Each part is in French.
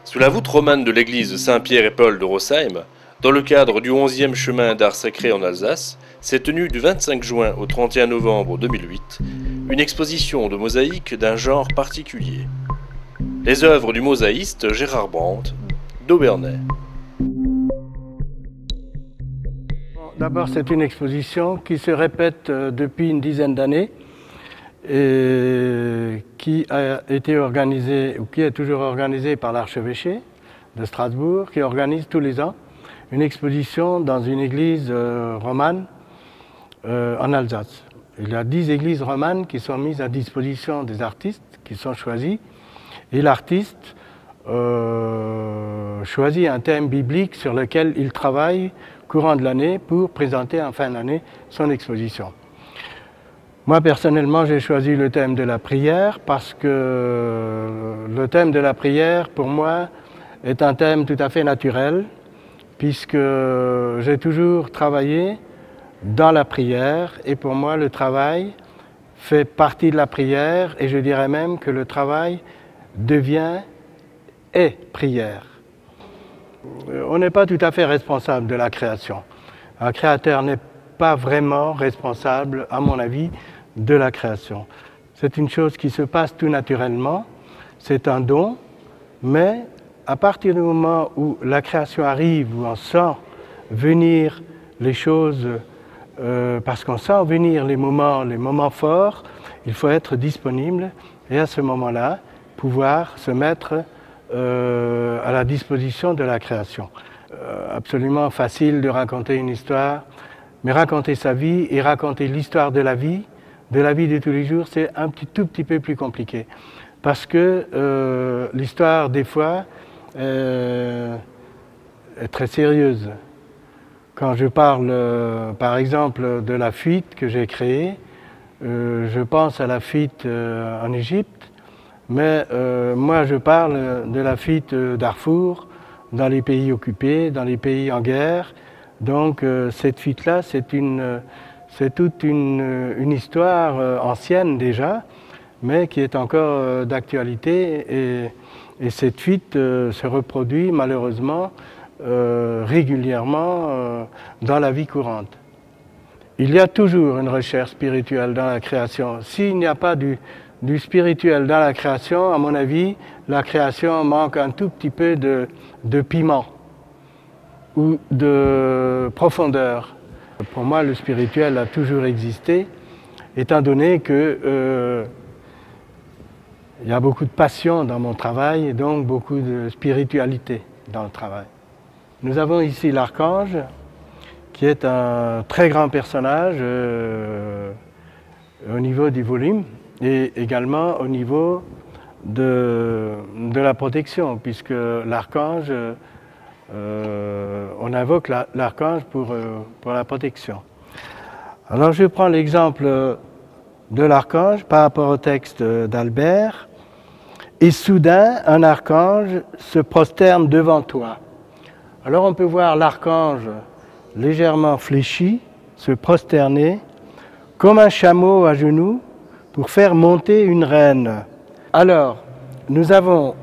Sous la voûte romane de l'église Saint-Pierre et Paul de Rosheim, dans le cadre du 11e chemin d'art sacré en Alsace, s'est tenue du 25 juin au 31 novembre 2008 une exposition de mosaïques d'un genre particulier. Les œuvres du mosaïste Gérard Brandt d'Obernai. D'abord, c'est une exposition qui se répète depuis une dizaine d'années et qui a été organisée, ou qui est toujours organisée par l'archevêché de Strasbourg, qui organise tous les ans une exposition dans une église romane en Alsace. Il y a 10 églises romanes qui sont mises à disposition des artistes qui sont choisis, et l'artiste choisit un thème biblique sur lequel il travaille courant de l'année pour présenter en fin d'année son exposition. Moi personnellement, j'ai choisi le thème de la prière parce que le thème de la prière pour moi est un thème tout à fait naturel puisque j'ai toujours travaillé dans la prière et pour moi le travail fait partie de la prière et je dirais même que le travail est prière. On n'est pas tout à fait responsable de la création. Un créateur n'est pas vraiment responsable, à mon avis, de la création. C'est une chose qui se passe tout naturellement, c'est un don, mais à partir du moment où la création arrive, où on sent venir les choses, parce qu'on sent venir les moments forts, il faut être disponible et à ce moment-là, pouvoir se mettre à la disposition de la création. Absolument facile de raconter une histoire, mais raconter sa vie et raconter l'histoire de la vie de tous les jours, c'est un tout petit peu plus compliqué. Parce que l'histoire, des fois, est très sérieuse. Quand je parle, par exemple, de la fuite que j'ai créée, je pense à la fuite en Égypte, mais moi je parle de la fuite Darfour, dans les pays occupés, dans les pays en guerre. Donc cette fuite-là, c'est toute une histoire ancienne déjà, mais qui est encore d'actualité. Et cette fuite se reproduit malheureusement régulièrement dans la vie courante. Il y a toujours une recherche spirituelle dans la création. S'il n'y a pas du spirituel dans la création, à mon avis, la création manque un tout petit peu de piment ou de profondeur. Pour moi, le spirituel a toujours existé, étant donné que il y a beaucoup de passion dans mon travail et donc beaucoup de spiritualité dans le travail. Nous avons ici l'archange, qui est un très grand personnage au niveau du volume et également au niveau de la protection, puisque l'archange, on invoque l'archange pour la protection. Alors je prends l'exemple de l'archange par rapport au texte d'Albert. « Et soudain, un archange se prosterne devant toi. » Alors on peut voir l'archange légèrement fléchi, se prosterner, comme un chameau à genoux, pour faire monter une reine. Alors, nous avons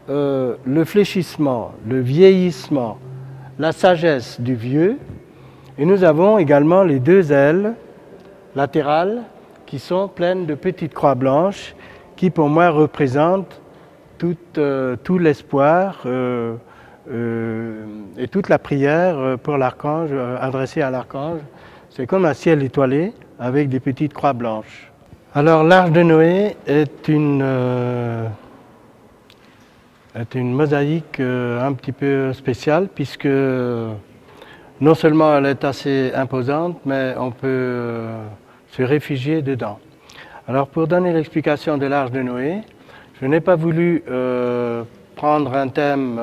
le fléchissement, le vieillissement, la sagesse du vieux, et nous avons également les deux ailes latérales qui sont pleines de petites croix blanches, qui pour moi représentent tout l'espoir et toute la prière pour l'archange, adressée à l'archange. C'est comme un ciel étoilé avec des petites croix blanches. Alors l'Arche de Noé est une mosaïque un petit peu spéciale puisque non seulement elle est assez imposante, mais on peut se réfugier dedans. Alors pour donner l'explication de l'Arche de Noé, je n'ai pas voulu prendre un thème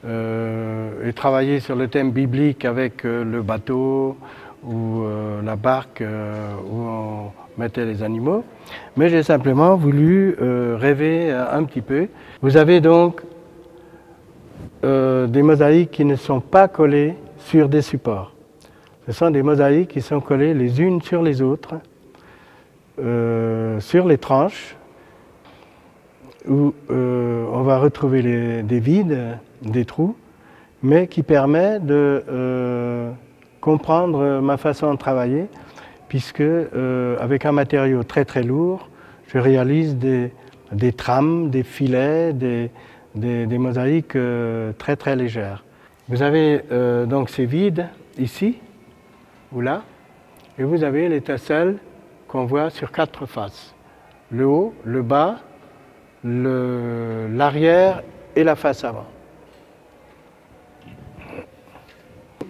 et travailler sur le thème biblique avec le bateau ou la barque où on mettait les animaux, mais j'ai simplement voulu rêver un petit peu. Vous avez donc des mosaïques qui ne sont pas collées sur des supports. Ce sont des mosaïques qui sont collées les unes sur les autres, sur les tranches, où on va retrouver des vides, des trous, mais qui permet de comprendre ma façon de travailler, puisque avec un matériau très très lourd, je réalise des trames, des filets, des mosaïques très très légères. Vous avez donc ces vides ici ou là, et vous avez l'étincelle qu'on voit sur 4 faces. Le haut, le bas, l'arrière et la face avant.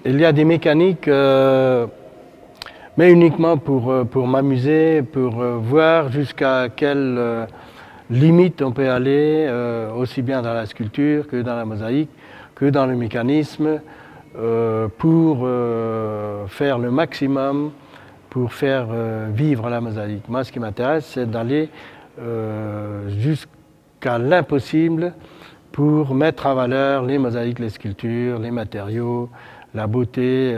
Il y a des mécaniques, mais uniquement pour m'amuser, pour voir jusqu'à quelle limite on peut aller, aussi bien dans la sculpture que dans la mosaïque, que dans le mécanisme, pour faire le maximum, pour faire vivre la mosaïque. Moi, ce qui m'intéresse, c'est d'aller jusqu'à l'impossible pour mettre en valeur les mosaïques, les sculptures, les matériaux, la beauté.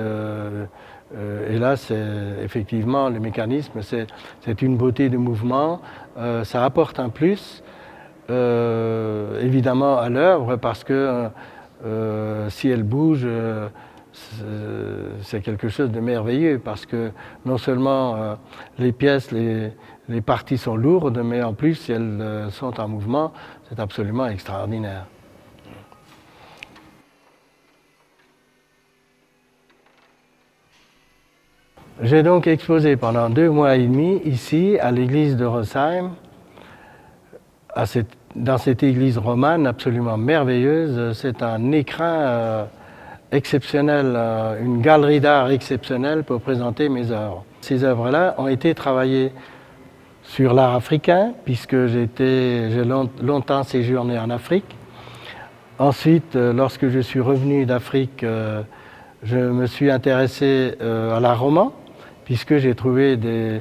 Et là, c'est effectivement le mécanisme, c'est une beauté de mouvement. Ça apporte un plus, évidemment, à l'œuvre, parce que si elle bouge, c'est quelque chose de merveilleux, parce que non seulement les pièces, les parties sont lourdes, mais en plus, si elles sont en mouvement, c'est absolument extraordinaire. J'ai donc exposé pendant 2 mois et demi ici, à l'église de Rosheim, dans cette église romane absolument merveilleuse. C'est un écrin exceptionnel, une galerie d'art exceptionnelle pour présenter mes œuvres. Ces œuvres-là ont été travaillées sur l'art africain, puisque j'ai longtemps séjourné en Afrique. Ensuite, lorsque je suis revenu d'Afrique, je me suis intéressé à l'art roman, puisque j'ai trouvé des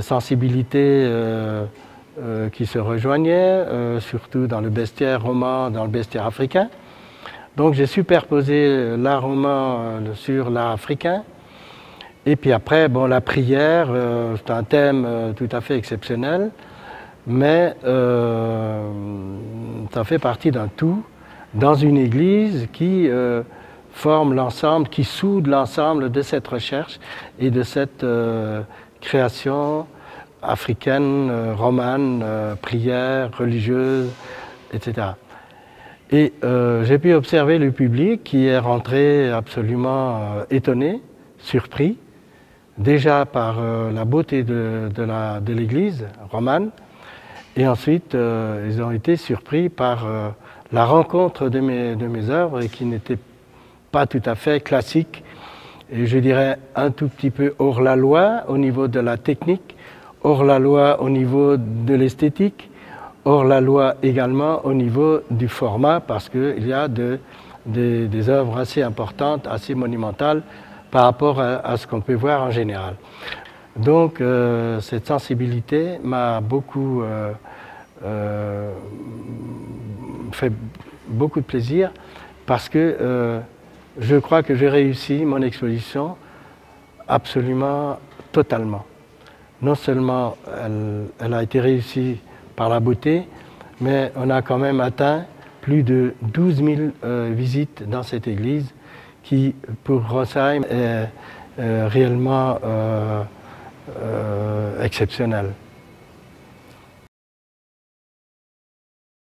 sensibilités qui se rejoignaient, surtout dans le bestiaire roman, dans le bestiaire africain. Donc j'ai superposé l'art roman sur l'art africain. Et puis après, bon, la prière, c'est un thème tout à fait exceptionnel, mais ça fait partie d'un tout, dans une église qui forme l'ensemble, qui soude l'ensemble de cette recherche et de cette création africaine, romane, prière, religieuse, etc. Et j'ai pu observer le public qui est rentré absolument étonné, surpris, déjà par la beauté de l'église romane, et ensuite ils ont été surpris par la rencontre de mes œuvres qui n'étaient pas tout à fait classiques, et je dirais un tout petit peu hors la loi au niveau de la technique, hors la loi au niveau de l'esthétique, hors la loi également au niveau du format, parce qu'il y a des œuvres assez importantes, assez monumentales par rapport à ce qu'on peut voir en général. Donc cette sensibilité m'a beaucoup fait beaucoup de plaisir, parce que je crois que j'ai réussi mon exposition absolument totalement. Non seulement elle a été réussie par la beauté, mais on a quand même atteint plus de 12 000 visites dans cette église qui, pour Rosheim, est réellement exceptionnelle.